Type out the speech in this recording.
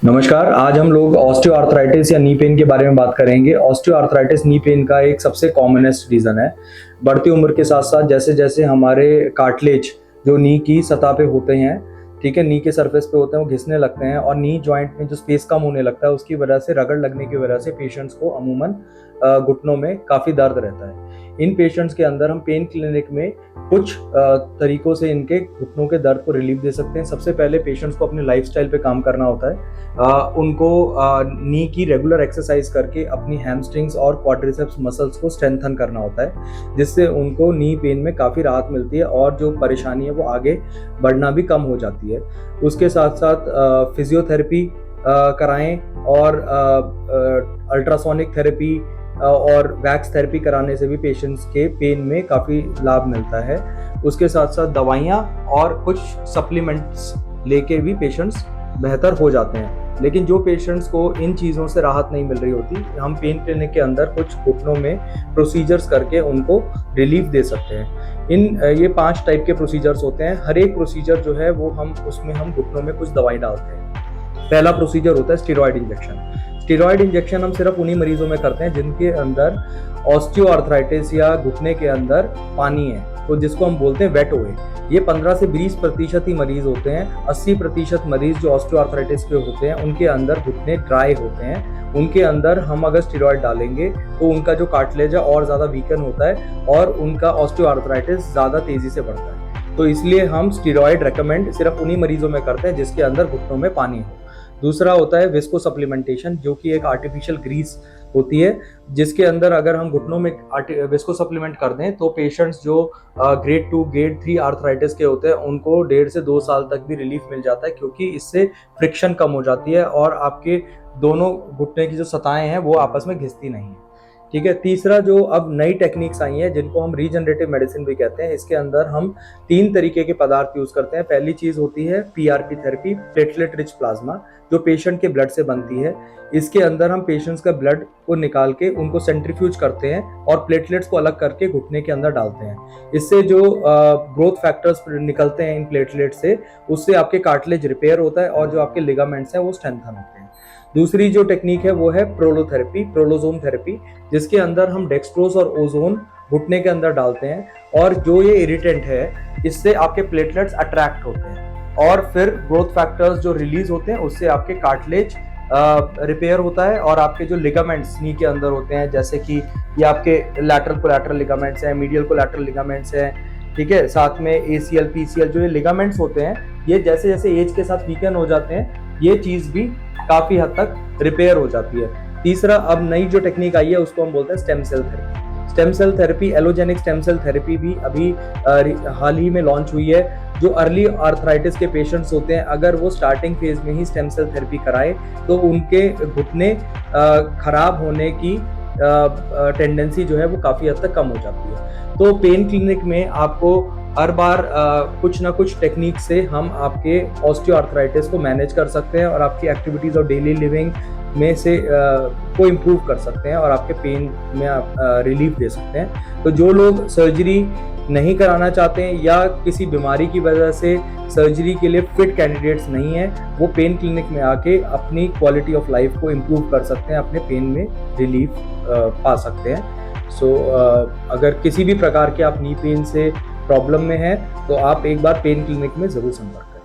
नमस्कार। आज हम लोग ऑस्टियोआर्थराइटिस या नी पेन के बारे में बात करेंगे। ऑस्टियोआर्थराइटिस नी पेन का एक सबसे कॉमनेस्ट रीज़न है। बढ़ती उम्र के साथ साथ जैसे जैसे हमारे कार्टिलेज जो नी की सतह पे होते हैं, ठीक है, नी के सरफेस पे होते हैं, वो घिसने लगते हैं और नी जॉइंट में जो स्पेस कम होने लगता है उसकी वजह से, रगड़ लगने की वजह से पेशेंट्स को अमूमन घुटनों में काफ़ी दर्द रहता है। इन पेशेंट्स के अंदर हम पेन क्लिनिक में कुछ तरीकों से इनके घुटनों के दर्द को रिलीफ दे सकते हैं। सबसे पहले पेशेंट्स को अपने लाइफस्टाइल पे काम करना होता है। उनको नी की रेगुलर एक्सरसाइज करके अपनी हैमस्ट्रिंग्स और क्वाड्रिसेप्स मसल्स को स्ट्रेंथन करना होता है, जिससे उनको नी पेन में काफ़ी राहत मिलती है और जो परेशानी है वो आगे बढ़ना भी कम हो जाती है। उसके साथ साथ फिजियोथेरेपी कराएं और अल्ट्रासोनिक थेरेपी और वैक्स थेरेपी कराने से भी पेशेंट्स के पेन में काफ़ी लाभ मिलता है। उसके साथ साथ दवाइयाँ और कुछ सप्लीमेंट्स लेके भी पेशेंट्स बेहतर हो जाते हैं। लेकिन जो पेशेंट्स को इन चीज़ों से राहत नहीं मिल रही होती, हम पेन क्लिनिक के अंदर कुछ घुटनों में प्रोसीजर्स करके उनको रिलीफ दे सकते हैं। ये 5 टाइप के प्रोसीजर्स होते हैं। हर एक प्रोसीजर जो है वो उसमें हम घुटनों में कुछ दवाई डालते हैं। पहला प्रोसीजर होता है स्टेरॉयड इंजेक्शन। स्टेरॉयड इंजेक्शन हम सिर्फ उन्हीं मरीजों में करते हैं जिनके अंदर ऑस्टियोआर्थराइटिस या घुटने के अंदर पानी है, तो जिसको हम बोलते हैं वेट ओए। ये 15 से 20% ही मरीज होते हैं। 80% मरीज जो ऑस्टियोआर्थराइटिस के होते हैं उनके अंदर घुटने ड्राई होते हैं। उनके अंदर हम अगर स्टेरॉयड डालेंगे तो उनका जो कार्टिलेज है और ज़्यादा वीकन होता है और उनका ऑस्टियोआर्थराइटिस ज़्यादा तेज़ी से बढ़ता है। तो इसलिए हम स्टेरॉयड रेकमेंड सिर्फ उन्हीं मरीजों में करते हैं जिसके अंदर घुटनों में पानी हो। दूसरा होता है विस्को सप्लीमेंटेशन, जो कि एक आर्टिफिशियल ग्रीस होती है, जिसके अंदर अगर हम घुटनों में विस्को सप्लीमेंट कर दें तो पेशेंट्स जो ग्रेड 2 ग्रेड 3 आर्थराइटिस के होते हैं उनको 1.5 से 2 साल तक भी रिलीफ मिल जाता है, क्योंकि इससे फ्रिक्शन कम हो जाती है और आपके दोनों घुटने की जो सतहें हैं वो आपस में घिसती नहीं है। ठीक है। तीसरा, जो अब नई टेक्निक्स आई हैं जिनको हम रीजनरेटिव मेडिसिन भी कहते हैं, इसके अंदर हम 3 तरीके के पदार्थ यूज करते हैं। पहली चीज होती है PRP therapy, platelet rich plasma, जो पेशेंट के ब्लड से बनती है। इसके अंदर हम पेशेंट्स का ब्लड को निकाल के उनको सेंट्रीफ्यूज करते हैं और प्लेटलेट्स को अलग करके घुटने के अंदर डालते हैं। इससे जो ग्रोथ फैक्टर्स निकलते हैं इन प्लेटलेट से, उससे आपके कार्टिलेज रिपेयर होता है और जो आपके लिगामेंट्स हैं वो स्ट्रेंथन होते हैं। दूसरी जो टेक्निक है वो है प्रोलोथेरेपी, प्रोलोजोम थेरेपी, जिसके अंदर हम डेक्सट्रोज और ओजोन घुटने के अंदर डालते हैं और जो ये इरिटेंट है इससे आपके प्लेटलेट्स अट्रैक्ट होते हैं और फिर ग्रोथ फैक्टर्स जो रिलीज होते हैं उससे आपके कार्टिलेज रिपेयर होता है और आपके जो लिगामेंट्स नी के अंदर होते हैं, जैसे कि ये आपके लैटरल कोलैटरल लिगामेंट्स हैं, मीडियल कोलैटरल लिगामेंट्स हैं, ठीक है, साथ में एसीएल पीसीएल जो ये लिगामेंट्स होते हैं, ये जैसे जैसे एज के साथ वीकन हो जाते हैं, ये चीज़ भी काफ़ी हद तक रिपेयर हो जाती है। तीसरा, अब नई जो टेक्निक आई है उसको हम बोलते हैं stem cell therapy. Stem cell therapy, allogeneic stem cell therapy भी अभी हाल ही में लॉन्च हुई है। जो अर्ली आर्थराइटिस के पेशेंट्स होते हैं, अगर वो स्टार्टिंग फेज में ही स्टेम सेल थेरेपी कराए तो उनके घुटने खराब होने की टेंडेंसी जो है वो काफ़ी हद तक कम हो जाती है। तो पेन क्लिनिक में आपको हर बार कुछ ना कुछ टेक्निक से हम आपके ऑस्टियोआर्थराइटिस को मैनेज कर सकते हैं और आपकी एक्टिविटीज़ और डेली लिविंग में से को इम्प्रूव कर सकते हैं और आपके पेन में आप रिलीफ दे सकते हैं। तो जो लोग सर्जरी नहीं कराना चाहते हैं या किसी बीमारी की वजह से सर्जरी के लिए फिट कैंडिडेट्स नहीं हैं, वो पेन क्लिनिक में आके अपनी क्वालिटी ऑफ लाइफ को इम्प्रूव कर सकते हैं, अपने पेन में रिलीफ पा सकते हैं। अगर किसी भी प्रकार के आप नी पेन से प्रॉब्लम में है तो आप एक बार पेन क्लिनिक में ज़रूर संपर्क करें।